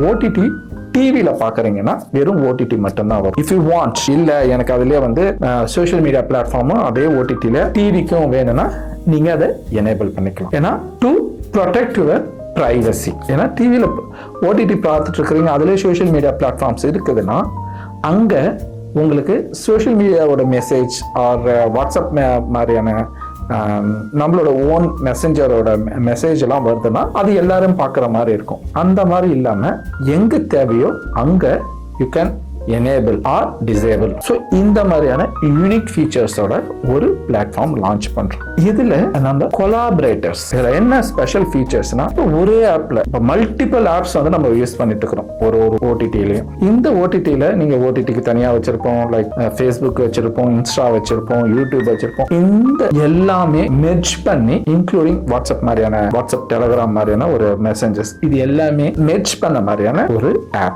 OTT டிவியில பாக்குறீங்கன்னா வெறும் ஓடிடி மட்டும்தான் வரும். இஃப் யூ வாண்ட் இல்ல எனக்கு அதுலயே வந்து சோஷியல் மீடியா பிளாட்ஃபார்மும் அதே ஓடிடில டிவிக்கும் வேணும்னா நீங்க அதை எனேபிள் பண்ணிக்கலாம். ஏன்னா டு ப்ரொடெக்ட் யுவர் பிரைவசி. ஏன்னா டிவியில ஓடிடி பார்த்துட்டு இருக்கிறீங்க, அதுலயே சோஷியல் மீடியா பிளாட்ஃபார்ம்ஸ் இருக்குதுன்னா அங்க உங்களுக்கு சோஷியல் மீடியாவோட மெசேஜ் ஆர் வாட்ஸ்அப் மாதிரியான நம்மளோட ஓன் மெசஞ்சரோட மெசேஜ் எல்லாம் வருதுன்னா அது எல்லாரும் பார்க்குற மாதிரி இருக்கும். அந்த மாதிரி இல்லாம எங்க தேவையோ அங்க you can enable or disable. So இந்த மாதிரியான யூனிக் ஃபீச்சர்ஸோட ஒரு பிளாட்ஃபார்ம் லான்ச் பண்றோம். இதுல நம்ம கொலாபரேட்டர்ஸ், இதுல என்ன ஸ்பெஷல் ஃபீச்சர்ஸ்னா ஒரே ஆப்ல இப்போ மல்டிபிள் ஆப்ஸ் வந்து நம்ம யூஸ் பண்ணிட்டு இருக்கிறோம் ஒரு ஓடிடிலையும். இந்த ஓடிடியில நீங்க ஓடிடிக்கு தனியா வச்சிருப்போம், லைக் ஃபேஸ்புக் வச்சிருப்போம், இன்ஸ்டா வச்சிருப்போம், யூடியூப் வச்சிருப்போம். இந்த எல்லாமே மெர்ஜ் பண்ணி இன்க்ளூடிங் வாட்ஸ்அப் மாதிரியான, வாட்ஸ்அப் டெலிகிராம் மாதிரியான ஒரு மெசஞ்சர்ஸ், இது எல்லாமே மெர்ஜ் பண்ண மாதிரியான ஒரு ஆப்.